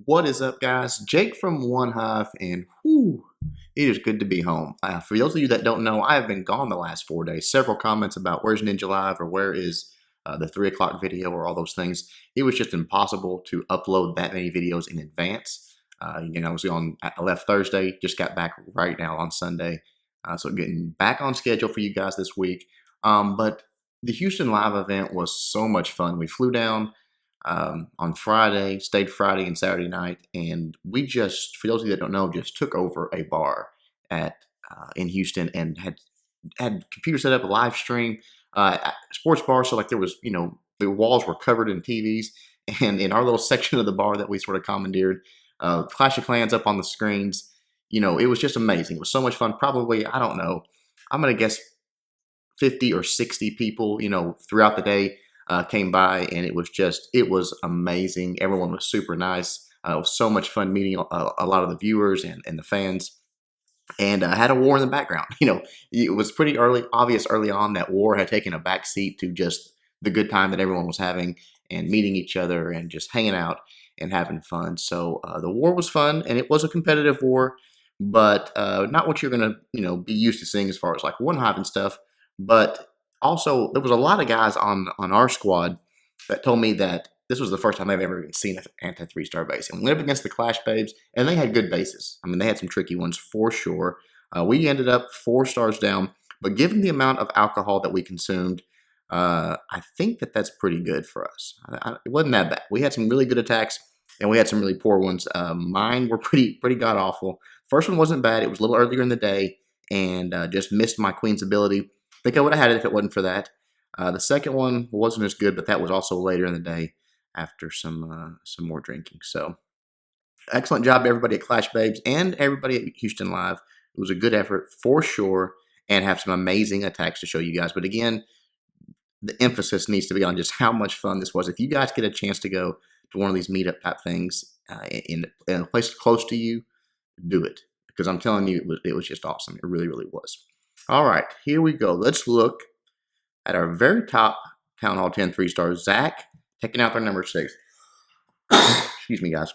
What is up, guys? Jake from One Hive, and whew, it is good to be home. For those of you that don't know, I have been gone the last 4 days. Several comments about where's Ninja Live or where is the 3 o'clock video or all those things. It was just impossible to upload that many videos in advance. I left Thursday, just got back right now on Sunday. So getting back on schedule for you guys this week. But the Houston Live event was so much fun. We flew down on Friday, stayed Friday and Saturday night, and we just, for those of you that don't know, just took over a bar at in Houston and had computer set up, a live stream, sports bar. So like there was, the walls were covered in TVs, and in our little section of the bar that we sort of commandeered, Clash of Clans up on the screens. It was just amazing. It was so much fun. Probably, I don't know, I'm gonna guess 50 or 60 people, throughout the day came by, and it was amazing. Everyone was super nice. It was so much fun meeting a lot of the viewers and the fans. And had a war in the background. It was pretty obvious early on that war had taken a back seat to just the good time that everyone was having and meeting each other and just hanging out and having fun. So the war was fun, and it was a competitive war, but not what you're gonna be used to seeing as far as like One Hive and stuff. But also, there was a lot of guys on our squad that told me that this was the first time they've ever even seen an anti-3-star base. And we went up against the Clash Babes, and they had good bases. I mean, they had some tricky ones for sure. We ended up 4 stars down, but given the amount of alcohol that we consumed, I think that's pretty good for us. It wasn't that bad. We had some really good attacks, and we had some really poor ones. Mine were pretty god-awful. First one wasn't bad. It was a little earlier in the day, and just missed my Queen's ability. I think I would have had it if it wasn't for that. The second one wasn't as good, but that was also later in the day after some more drinking. So excellent job to everybody at Clash Babes and everybody at Houston Live. It was a good effort for sure, and have some amazing attacks to show you guys. But again, the emphasis needs to be on just how much fun this was. If you guys get a chance to go to one of these meetup type things in a place close to you, do it, because I'm telling you, it was just awesome. It really, really was. All right, here we go. Let's look at our very top Town Hall 10 3-stars. Zach taking out their number 6. Excuse me, guys.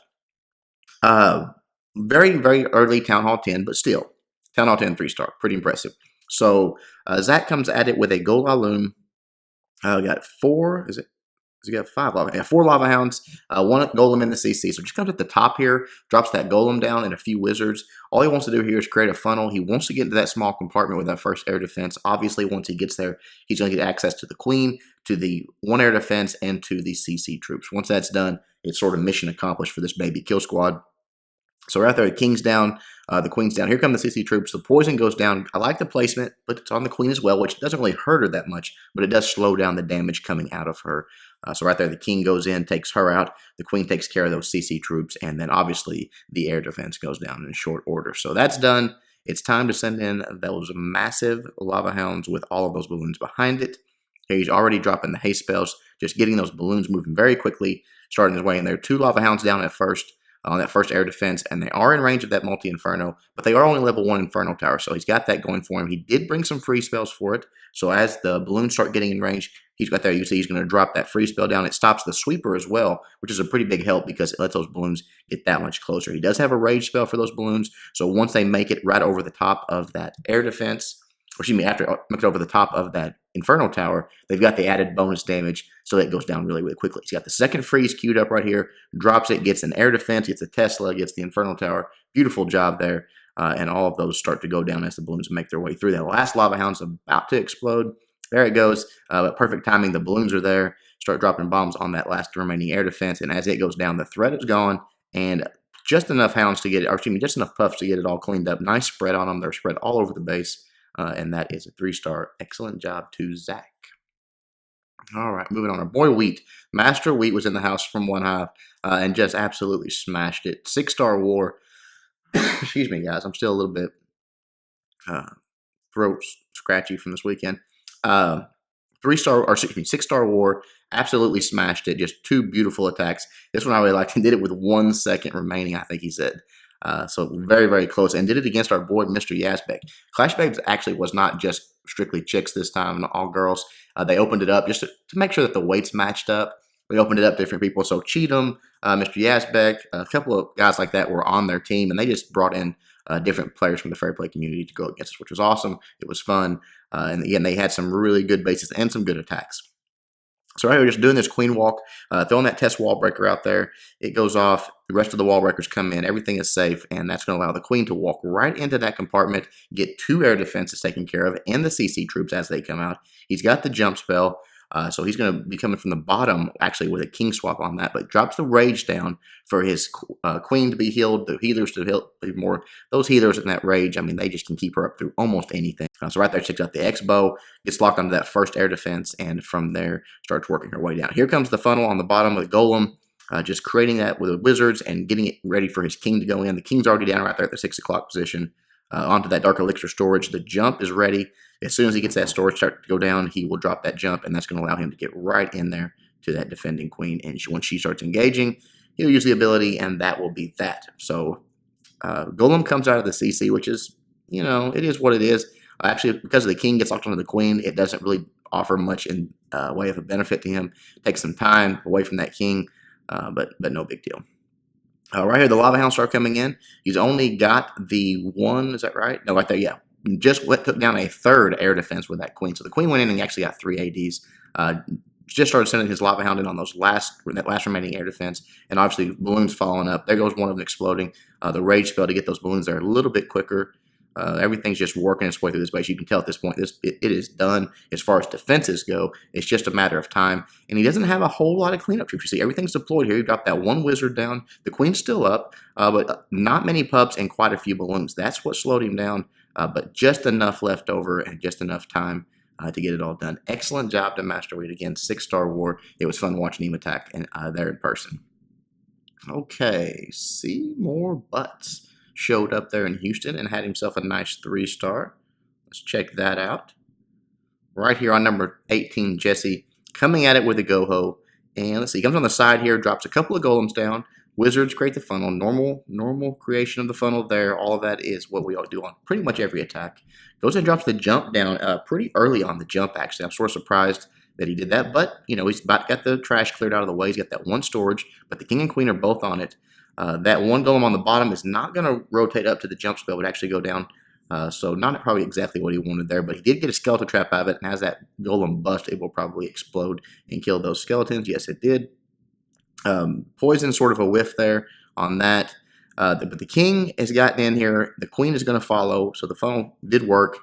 Very, very early Town Hall 10, but still, Town Hall 10 3-star. Pretty impressive. So Zach comes at it with a golem. Got 4, is it? He got 5 lava. Yeah, 4 lava hounds, 1 golem in the CC. So just comes at the top here, drops that golem down and a few wizards. All he wants to do here is create a funnel. He wants to get into that small compartment with that first air defense. Obviously, once he gets there, he's going to get access to the queen, to the 1 air defense, and to the CC troops. Once that's done, it's sort of mission accomplished for this baby kill squad. So right there, the king's down, the queen's down. Here come the CC troops. The poison goes down. I like the placement, but it's on the queen as well, which doesn't really hurt her that much, but it does slow down the damage coming out of her. So right there, the king goes in, takes her out. The queen takes care of those CC troops, and then obviously the air defense goes down in short order. So that's done. It's time to send in those massive lava hounds with all of those balloons behind it. Here he's already dropping the haste spells, just getting those balloons moving very quickly, starting his way in there. 2 lava hounds down at first. On that first air defense, and they are in range of that multi-inferno, but they are only level 1 inferno tower, so he's got that going for him. He did bring some free spells for it, so as the balloons start getting in range, he's got there. You see he's going to drop that free spell down. It stops the sweeper as well, which is a pretty big help because it lets those balloons get that much closer. He does have a rage spell for those balloons, so once they make it right over the top of that air defense, or excuse me, after make it over the top of that inferno tower, they've got the added bonus damage, so that goes down really, really quickly. He's got the second freeze queued up right here, drops it, gets an air defense, gets a Tesla, gets the inferno tower. Beautiful job there, and all of those start to go down as the balloons make their way through. That last lava hound's about to explode. There it goes, but perfect timing. The balloons are there, start dropping bombs on that last remaining air defense, and as it goes down, the threat is gone, and just enough hounds to get it, or excuse me, just enough puffs to get it all cleaned up. Nice spread on them. They're spread all over the base. And that is a 3-star. Excellent job to Zach. All right, moving on. Our boy Wheat. Master Wheat was in the house from One Hive and just absolutely smashed it. 6-star war. Excuse me, guys. I'm still a little bit throat scratchy from this weekend. 3-star, or excuse me, 6-star war. Absolutely smashed it. Just 2 beautiful attacks. This one I really liked. He did it with 1 second remaining, I think he said. So very, very close, and did it against our boy, Mr. Yazbek. Clash Babes actually was not just strictly chicks this time, all girls. They opened it up just to make sure that the weights matched up. They opened it up to different people. So Cheatham, Mr. Yazbek, a couple of guys like that were on their team, and they just brought in different players from the fair play community to go against us, which was awesome. It was fun. And again, they had some really good bases and some good attacks. So right here, just doing this queen walk, throwing that test wall breaker out there. It goes off. The rest of the wall breakers come in. Everything is safe, and that's going to allow the queen to walk right into that compartment, get 2 air defenses taken care of, and the CC troops as they come out. He's got the jump spell. So he's going to be coming from the bottom, actually, with a king swap on that, but drops the rage down for his queen to be healed, the healers to heal more. Those healers in that rage, I mean, they just can keep her up through almost anything. So right there, checks out the X bow, gets locked onto that first air defense, and from there starts working her way down. Here comes the funnel on the bottom of the golem, just creating that with the wizards and getting it ready for his king to go in. The king's already down right there at the 6 o'clock position. Onto that dark elixir storage. The jump is ready. As soon as he gets that storage start to go down, he will drop that jump, and that's going to allow him to get right in there to that defending queen. And once she starts engaging, he'll use the ability, and that will be that. So Golem comes out of the CC, which is, it is what it is. Actually, because the king gets locked onto the queen, it doesn't really offer much in way of a benefit to him. Takes some time away from that king, but no big deal. Right here, the Lava Hounds start coming in. He's only got the one, is that right? No, right there, yeah. Just took down a 3rd air defense with that queen. So the queen went in and he actually got 3 ADs. Just started sending his Lava Hound in on that last remaining air defense. And obviously, balloons following up. There goes one of them exploding. The rage spell to get those balloons there a little bit quicker. Everything's just working its way through this base. You can tell at this point, it is done as far as defenses go. It's just a matter of time. And he doesn't have a whole lot of cleanup troops. You see, everything's deployed here. He dropped that 1 wizard down. The queen's still up, but not many pups and quite a few balloons. That's what slowed him down, but just enough left over and just enough time to get it all done. Excellent job to Master Reed. Again, 6-star war. It was fun watching him attack there in person. Okay, Seymour Butts showed up there in Houston and had himself a nice 3-star. Let's check that out. Right here on number 18, Jesse, coming at it with a go-ho. And let's see, he comes on the side here, drops a couple of golems down. Wizards create the funnel. Normal creation of the funnel there. All of that is what we all do on pretty much every attack. Goes and drops the jump down pretty early on the jump, actually. I'm sort of surprised that he did that. But, he's about got the trash cleared out of the way. He's got that 1 storage, but the king and queen are both on it. That 1 golem on the bottom is not going to rotate up to the jump spell, but actually go down. So not probably exactly what he wanted there, but he did get a skeleton trap out of it. And as that golem bust, it will probably explode and kill those skeletons. Yes, it did. Poison, sort of a whiff there on that. But the king has gotten in here. The queen is going to follow. So the funnel did work.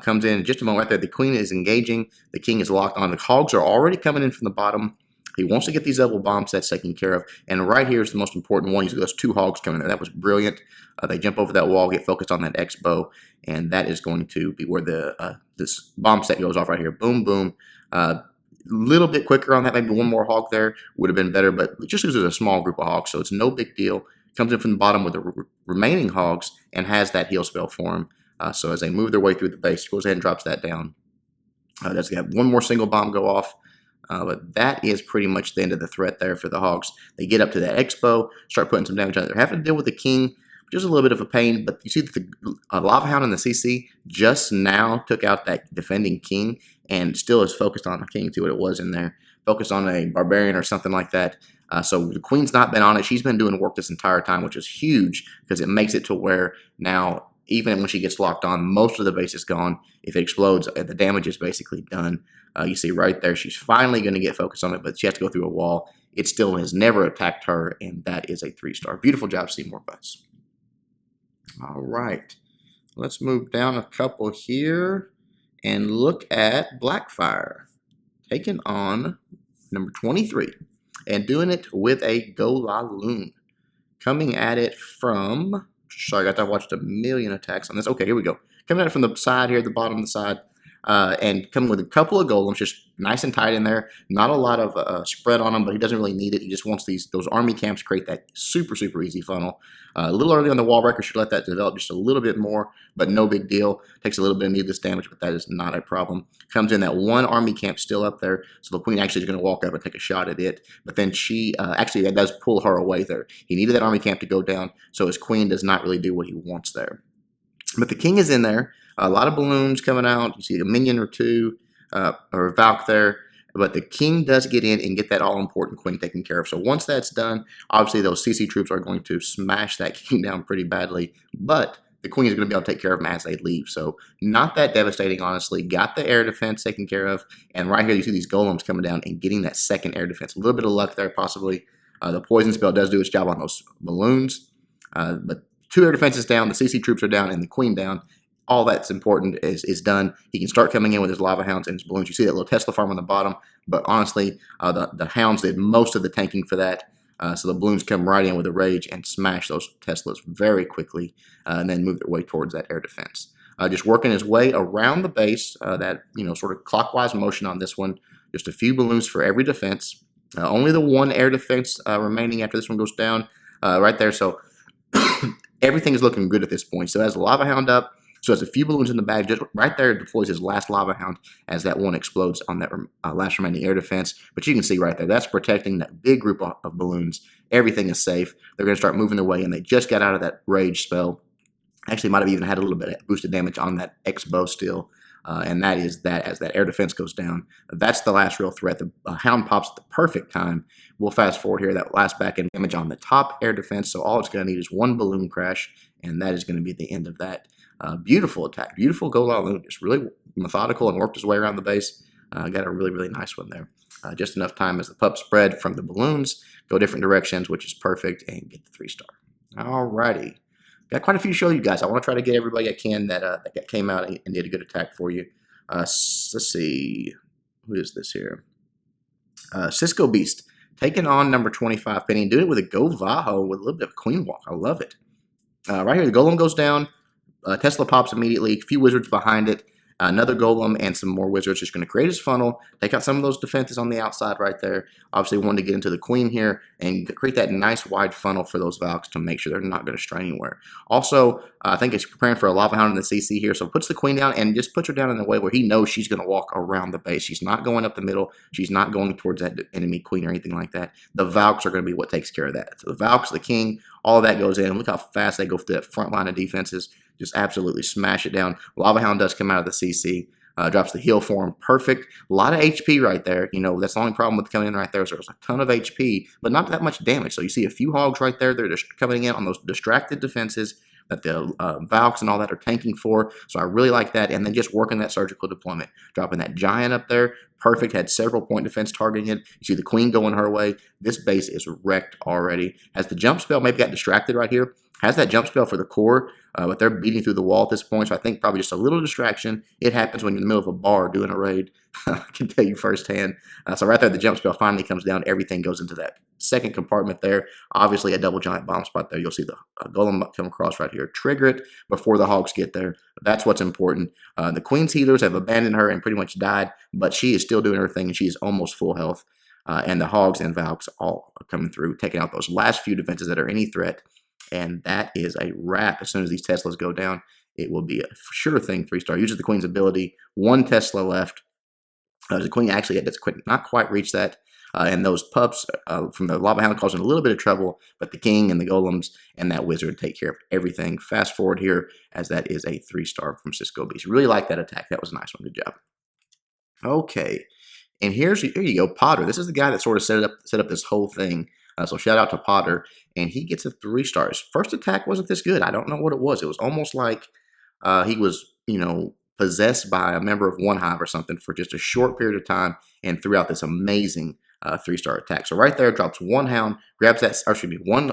Comes in just a moment right there. The queen is engaging. The king is locked on. The hogs are already coming in from the bottom. He wants to get these double bomb sets taken care of. And right here is the most important one. He's got those 2 hogs coming in. That was brilliant. They jump over that wall, get focused on that X bow, and that is going to be where this bomb set goes off right here. Boom, boom. Little bit quicker on that. Maybe 1 more hog there would have been better, but just because there's a small group of hogs, so it's no big deal. Comes in from the bottom with the remaining hogs and has that heal spell for him. So as they move their way through the base, goes ahead and drops that down. Does have 1 more single bomb go off. But that is pretty much the end of the threat there for the hogs. They get up to that Expo, start putting some damage on it. They're having to deal with the king, which is a little bit of a pain, but you see that the Lava Hound in the CC just now took out that defending king and still is focused on a king, see what it was in there. Focused on a barbarian or something like that. So the queen's not been on it. She's been doing work this entire time, which is huge because it makes it to where now, even when she gets locked on, most of the base is gone. If it explodes, the damage is basically done. You see right there, she's finally going to get focused on it, but she has to go through a wall. It still has never attacked her, and that is a 3-star. Beautiful job, Seymour Butts. All right. Let's move down a couple here and look at Blackfire. Taking on number 23 and doing it with a Golaloon. Coming at it from... Sorry, I got to watch a million attacks on this. Okay, here we go. Coming at it from the side here, the bottom of the side. And coming with a couple of golems, just nice and tight in there. Not a lot of spread on him, but he doesn't really need it. He just wants those army camps create that super, super easy funnel. A little early on the wall breaker, should let that develop just a little bit more, but no big deal. Takes a little bit of needless damage, but that is not a problem. Comes in that 1 army camp still up there, so the queen actually is going to walk up and take a shot at it. But then she, actually, that does pull her away there. He needed that army camp to go down, so his queen does not really do what he wants there. But the king is in there. A lot of balloons coming out. You see a minion or 2 or a Valk there. but the king does get in and get that all-important queen taken care of. So once that's done, obviously those CC troops are going to smash that king down pretty badly, but the queen is going to be able to take care of them as they leave. So not that devastating, honestly. Got the air defense taken care of. And right here, you see these golems coming down and getting that second air defense. A little bit of luck there, possibly. The poison spell does do its job on those balloons. But 2 air defenses down, the CC troops are down, and the queen down. All that's important is done. He can start coming in with his lava hounds and his balloons. You see that little Tesla farm on the bottom. But honestly, the hounds did most of the tanking for that. So the balloons come right in with a rage and smash those Teslas very quickly and then move their way towards that air defense. Just working his way around the base, that sort of clockwise motion on this one. Just a few balloons for every defense. Only the 1 air defense remaining after this one goes down right there. So everything is looking good at this point. So as the lava hound up, so has a few balloons in the bag, just right there deploys his last lava hound as that one explodes on that last remaining air defense. But you can see right there, that's protecting that big group of balloons. Everything is safe. They're going to start moving their way, and they just got out of that rage spell. Actually, might have even had a little bit of boosted damage on that X-bow still. And that is that as that air defense goes down. That's the last real threat. The hound pops at the perfect time. We'll fast forward here. That last back end damage on the top air defense. So all it's going to need is 1 balloon crash, and that is going to be the end of that. Beautiful attack. Beautiful balloon. Just really methodical and worked his way around the base. Got a really, really nice one there. Just enough time as the pup spread from the balloons, go different directions, which is perfect, and get the 3-star. Alrighty. Got quite a few to show you guys. I want to try to get everybody I can that came out and did a good attack for you. Let's see. Who is this here? Cisco Beast. Taking on number 25 Penny and doing it with a Go Vaho with a little bit of Queen Walk. I love it. Right here, the Golem goes down. Tesla pops immediately. A few wizards behind it. Another golem and some more wizards. Just going to create his funnel, take out some of those defenses on the outside right there. Obviously wanted to get into the queen here and create that nice wide funnel for those Valks to make sure they're not going to stray anywhere. Also, I think it's preparing for a lava hound in the CC here, so puts the queen down and just puts her down in a way where he knows she's going to walk around the base. She's not going up the middle. She's not going towards that enemy queen or anything like that. The Valks are going to be what takes care of that. So the Valks, the king, all of that goes in. Look how fast they go through that front line of defenses. Just absolutely smash it down. Lava Hound does come out of the CC. Drops the heal for him. Perfect. A lot of HP right there. That's the only problem with coming in right there. So there's a ton of HP, but not that much damage. So you see a few hogs right there. They're just coming in on those distracted defenses that the Valks and all that are tanking for. So I really like that. And then just working that surgical deployment. Dropping that giant up there. Perfect. Had several point defense targeting it. You see the queen going her way. This base is wrecked already. Has the jump spell maybe got distracted right here. Has that jump spell for the core, but they're beating through the wall at this point, so I think probably just a little distraction. It happens when you're in the middle of a bar doing a raid. I can tell you firsthand. So right there, the jump spell finally comes down. Everything goes into that second compartment there. Obviously, a double giant bomb spot there. You'll see the golem come across right here. Trigger it before the hogs get there. That's what's important. The queen's healers have abandoned her and pretty much died, but she is still doing her thing, and she is almost full health. And the hogs and Valks all are coming through, taking out those last few defenses that are any threat. And that is a wrap. As soon as these Teslas go down, it will be a sure thing 3-star. Uses the queen's ability. 1 Tesla left. The queen actually does not quite reach that. And those pups from the lava hound causing a little bit of trouble. But the king and the golems and that wizard take care of everything. Fast forward here, as that is a 3-star from Cisco Beast. Really like that attack. That was a nice one. Good job. Okay. And here you go, Potter. This is the guy that sort of set up this whole thing. So shout out to Potter, and he gets a 3-star. His first attack wasn't this good. I don't know what it was. It was almost like he was, possessed by a member of One Hive or something for just a short period of time, and threw out this amazing 3-star attack. So right there, drops 1 hound, grabs that, or should be 1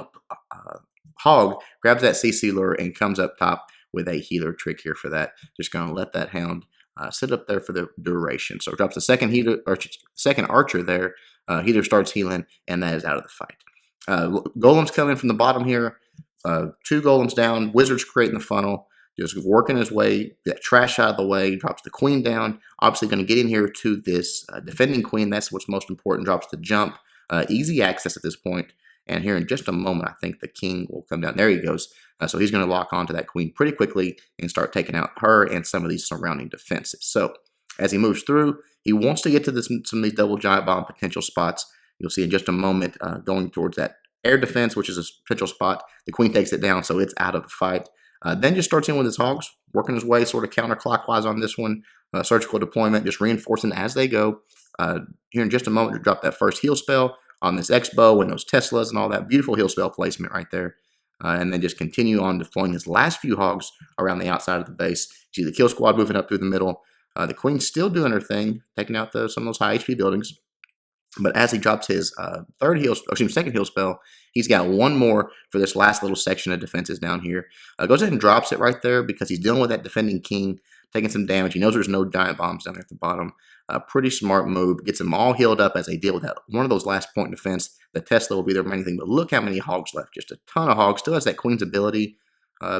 hog, grabs that CC lure, and comes up top with a healer trick here for that. Just going to let that hound sit up there for the duration. So it drops the second healer, or second archer there. Healer starts healing, and that is out of the fight. Golems come in from the bottom here. 2 golems down. Wizards creating the funnel. Just working his way. That trash out of the way. Drops the queen down. Obviously going to get in here to this defending queen. That's what's most important. Drops the jump. Easy access at this point. And here in just a moment, I think the king will come down. There he goes. So he's going to lock onto that queen pretty quickly and start taking out her and some of these surrounding defenses. So as he moves through, he wants to get to some of these double giant bomb potential spots. You'll see in just a moment going towards that air defense, which is a potential spot. The queen takes it down, so it's out of the fight. Then just starts in with his hogs, working his way sort of counterclockwise on this one. Surgical deployment, just reinforcing as they go. Here in just a moment to drop that first heal spell on this X-Bow and those Teslas and all that. Beautiful heal spell placement right there. And then just continue on deploying his last few hogs around the outside of the base. See the kill squad moving up through the middle. The queen's still doing her thing, taking out some of those high HP buildings. But as he drops his second heal spell, he's got one more for this last little section of defenses down here. Goes ahead and drops it right there because he's dealing with that defending king, taking some damage. He knows there's no giant bombs down there at the bottom. Pretty smart move. Gets them all healed up as they deal with that one of those last point defense. The Tesla will be there for anything, but look how many hogs left. Just a ton of hogs. Still has that queen's ability.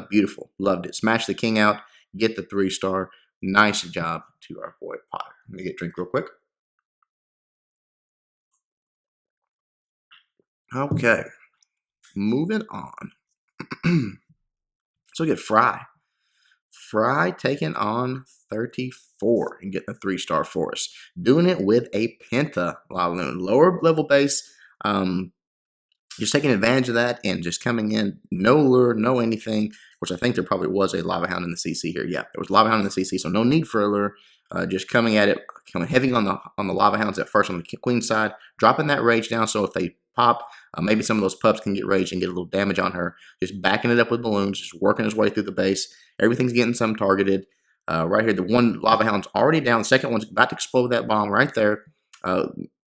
Beautiful. Loved it. Smash the king out. Get the 3-star. Nice job to our boy Potter. Let me get a drink real quick. Okay, moving on. So we get Fry. Fry taking on 34 and getting a 3-star for us. Doing it with a Penta Laloon. Lower level base. Just taking advantage of that and just coming in. No lure, no anything. Which I think there probably was a Lava Hound in the CC here. Yeah, there was Lava Hound in the CC, so no need for a lure. Just coming at it, coming heavy on the Lava Hounds at first on the queen side. Dropping that rage down so if they pop, maybe some of those pups can get raged and get a little damage on her. Just backing it up with balloons, just working his way through the base. Everything's getting some targeted. Right here, the one Lava Hound's already down. The second one's about to explode with that bomb right there.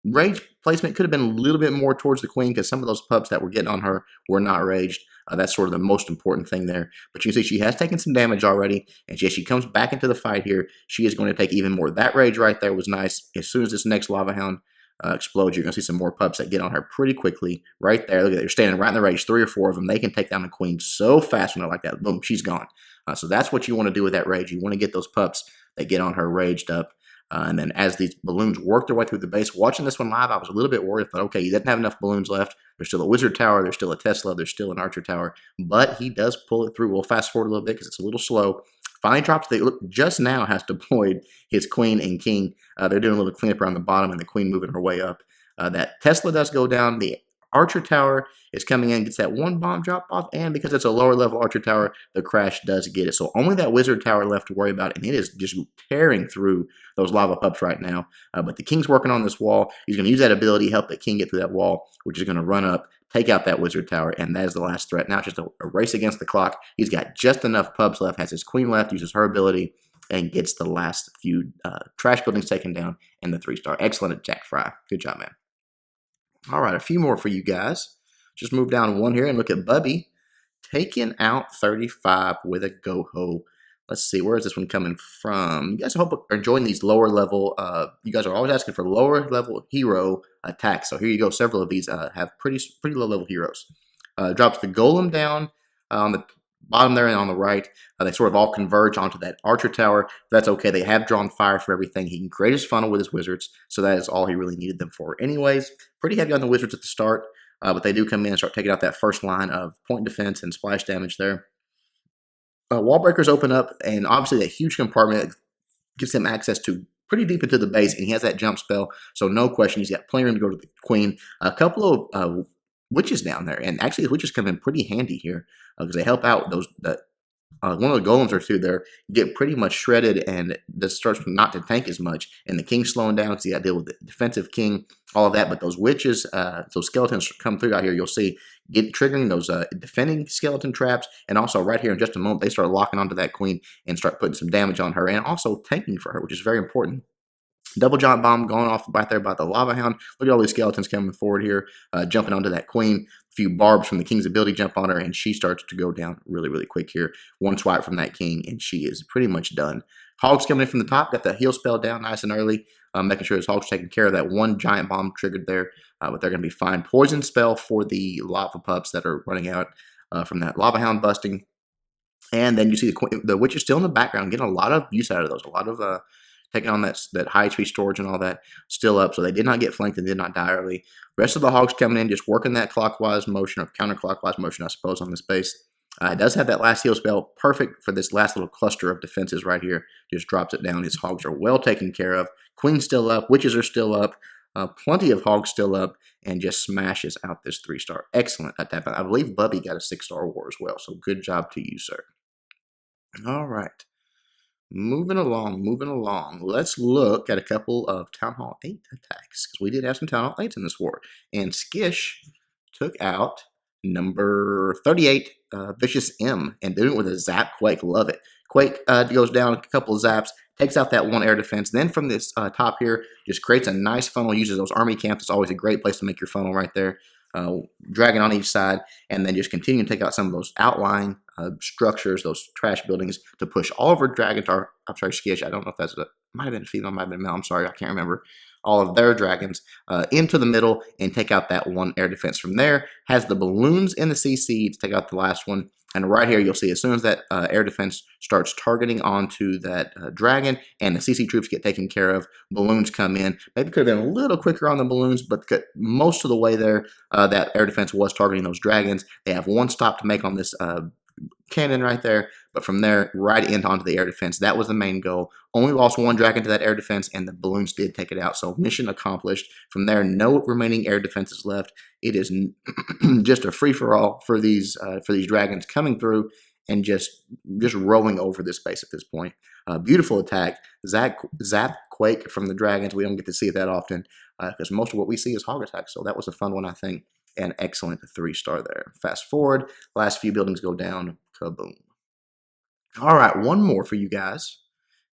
Rage placement could have been a little bit more towards the queen because some of those pups that were getting on her were not raged. That's sort of the most important thing there. But you can see she has taken some damage already. And as she comes back into the fight here, she is going to take even more. That rage right there was nice. As soon as this next Lava Hound explodes, you're going to see some more pups that get on her pretty quickly. Right there. Look at that. They're standing right in the rage. 3 or 4 of them. They can take down the queen so fast when they're like that. Boom, she's gone. So that's what you want to do with that rage. You want to get those pups that get on her raged up. And then as these balloons work their way through the base, watching this one live, I was a little bit worried. But okay, he doesn't have enough balloons left. There's still a wizard tower. There's still a Tesla. There's still an archer tower. But he does pull it through. We'll fast forward a little bit because it's a little slow. Finally drops the look. Just now has deployed his queen and king. They're doing a little cleanup around the bottom and the queen moving her way up. That Tesla does go down. The archer tower is coming in, gets that one bomb drop off, and because it's a lower level archer tower, the crash does get it. So only that wizard tower left to worry about, and it is just tearing through those lava pups right now. But the king's working on this wall. He's going to use that ability, help the king get through that wall, which is going to run up, take out that wizard tower, and that is the last threat. Now it's just a race against the clock. He's got just enough pups left, has his queen left, uses her ability, and gets the last few trash buildings taken down and the 3-star. Excellent at Jack Fry. Good job, man. All right, a few more for you guys. Just move down one here and look at Bubby taking out 35 with a go-ho. Let's see, where is this one coming from? You guys, I hope are enjoying these lower level. You guys are always asking for lower level hero attacks. So here you go. Several of these have pretty low level heroes. Drops the golem down on the bottom there and on the right. They sort of all converge onto that archer tower. That's okay. They have drawn fire for everything. He can create his funnel with his wizards, so that is all he really needed them for. Anyways, pretty heavy on the wizards at the start, but they do come in and start taking out that first line of point defense and splash damage there. Wall breakers open up, and obviously that huge compartment gives him access to pretty deep into the base, and he has that jump spell, so no question. He's got plenty of room to go to the queen. A couple of witches down there, and actually the witches come in pretty handy here because they help out those one of the golems or two there get pretty much shredded, and this starts not to tank as much, and the king's slowing down because you got to deal with the defensive king, all of that. But those witches, those skeletons come through out here, you'll see, get triggering those defending skeleton traps, and also right here in just a moment they start locking onto that queen and start putting some damage on her, and also tanking for her, which is very important. Double giant bomb going off right there by the lava hound. Look at all these skeletons coming forward here, jumping onto that queen. A few barbs from the king's ability jump on her, and she starts to go down really quick here. One swipe from that king, and she is pretty much done. Hogs coming in from the top, got the heal spell down nice and early, making sure his hogs taking care of that one giant bomb triggered there, but they're going to be fine. Poison spell for the lava pups that are running out from that lava hound busting. And then you see the witch is still in the background, getting a lot of use out of those, a lot of taking on that high HP storage and all that, still up. So they did not get flanked and did not die early. Rest of the hogs coming in, just working that clockwise motion or counterclockwise motion, I suppose, on this base. It does have that last heal spell, perfect for this last little cluster of defenses right here. Just drops it down. His hogs are well taken care of. Queen's still up. Witches are still up. Plenty of hogs still up, and just smashes out this 3-star. Excellent at that. I believe Bubby got a 6-star war as well, so good job to you, sir. All right. Moving along, moving along. Let's look at a couple of Town Hall 8 attacks, because we did have some Town Hall 8s in this war. And Skish took out number 38, Vicious M, and doing it with a Zap Quake. Love it. Quake goes down a couple of zaps, takes out that one air defense. Then from this top here, just creates a nice funnel, uses those army camps. It's always a great place to make your funnel right there. Dragon on each side, and then just continue to take out some of those outlying structures, those trash buildings, to push all of our dragons. I'm sorry, Skish. I don't know if that's might have been a female, might have been a male. I'm sorry, I can't remember. All of their dragons into the middle and take out that one air defense. From there, has the balloons in the CC to take out the last one. And right here, you'll see as soon as that air defense starts targeting onto that dragon and the CC troops get taken care of, balloons come in. Maybe could have been a little quicker on the balloons, but most of the way there, that air defense was targeting those dragons. They have one stop to make on this cannon right there, but from there right into onto the air defense. That was the main goal. Only lost one dragon to that air defense, and the balloons did take it out. So mission accomplished. From there, no remaining air defenses left. It is just a free for all for these dragons coming through and just rolling over this base at this point. Beautiful attack. Zap Quake from the dragons. We don't get to see it that often because most of what we see is hog attacks. So that was a fun one, I think. An excellent 3-star there. Fast forward, last few buildings go down, kaboom. All right, one more for you guys,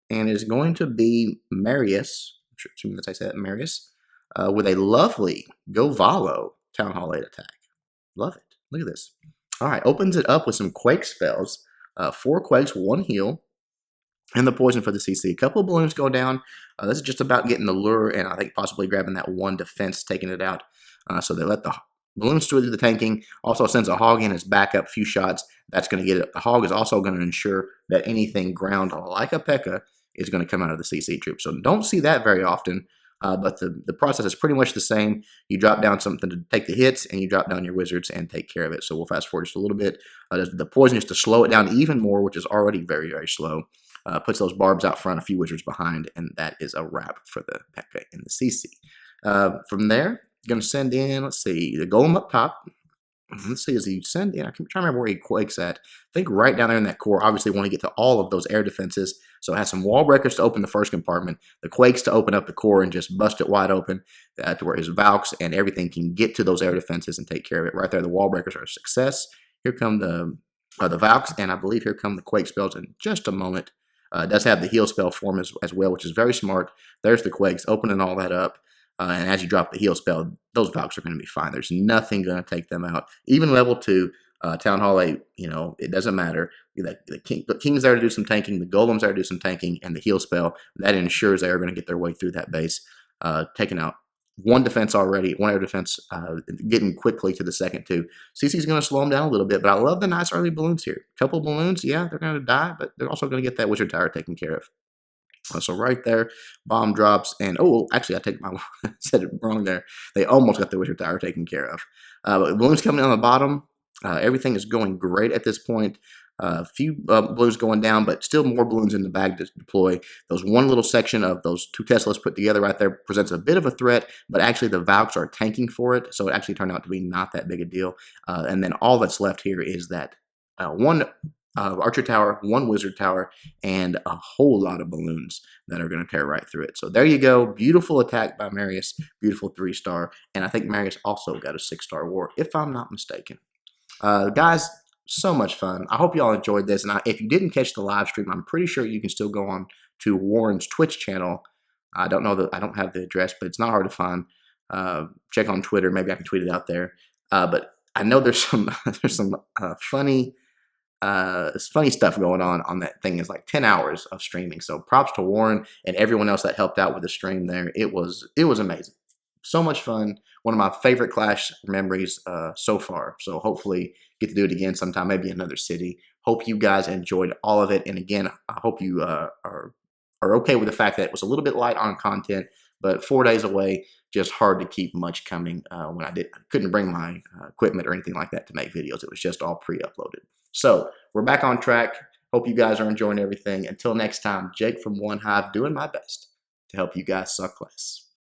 and it's going to be Marius. I'm sure assuming that's how I say that, Marius, with a lovely Go Valo Town Hall 8 attack. Love it. Look at this. All right, opens it up with some Quake spells. 4 Quakes, 1 heal, and the poison for the CC. A couple of balloons go down. This is just about getting the lure, and I think possibly grabbing that 1 defense, taking it out. So they let the balloons through the tanking. Also sends a hog in as backup, few shots. That's going to get it. The hog is also going to ensure that anything ground like a P.E.K.K.A. is going to come out of the CC troops. So don't see that very often, but the process is pretty much the same. You drop down something to take the hits, and you drop down your wizards and take care of it. So we'll fast forward just a little bit. The poison is to slow it down even more, which is already very, very slow. Puts those barbs out front, a few wizards behind, and that is a wrap for the P.E.K.K.A. in the CC. From there, going to send in, let's see, the golem up top. Let's see, as he send in, I'm trying to remember where he quakes at. I think right down there in that core, obviously want to get to all of those air defenses. So it has some wall breakers to open the first compartment, the quakes to open up the core and just bust it wide open to where his Valks and everything can get to those air defenses and take care of it. Right there, the wall breakers are a success. Here come the Valks, and I believe here come the quake spells in just a moment. It does have the heal spell form as well, which is very smart. There's the quakes, opening all that up. And as you drop the heal spell, those Valks are going to be fine. There's nothing going to take them out. Even level 2, Town Hall 8, it doesn't matter. The King's there to do some tanking, the Golems there to do some tanking, and the heal spell, that ensures they are going to get their way through that base, taking out 1 defense already, 1 air defense, getting quickly to the second 2. CC's going to slow them down a little bit, but I love the nice early balloons here. A couple balloons, yeah, they're going to die, but they're also going to get that Wizard Tower taken care of. So right there, bomb drops, and actually, I said it wrong there. They almost got the Wizard Tower taken care of. But balloons coming on the bottom. Everything is going great at this point. A few balloons going down, but still more balloons in the bag to deploy. Those one little section of those 2 Teslas put together right there presents a bit of a threat, but actually the Valks are tanking for it, so it actually turned out to be not that big a deal. And then all that's left here is that 1 Archer Tower, 1 Wizard Tower, and a whole lot of balloons that are going to tear right through it. So there you go. Beautiful attack by Marius. Beautiful 3-star. And I think Marius also got a 6-star war, if I'm not mistaken. Guys, so much fun. I hope you all enjoyed this. And if you didn't catch the live stream, I'm pretty sure you can still go on to Warren's Twitch channel. I don't have the address, but it's not hard to find. Check on Twitter. Maybe I can tweet it out there. But I know there's some funny stuff going on that thing. Is like 10 hours of streaming. So props to Warren and everyone else that helped out with the stream there. It was amazing. So much fun. One of my favorite Clash memories so far. So hopefully get to do it again sometime, maybe another city. Hope you guys enjoyed all of it. And again, I hope you are okay with the fact that it was a little bit light on content, but 4 days away, just hard to keep much coming when I couldn't bring my equipment or anything like that to make videos. It was just all pre-uploaded. So we're back on track. Hope you guys are enjoying everything. Until next time, Jake from One Hive doing my best to help you guys suck less.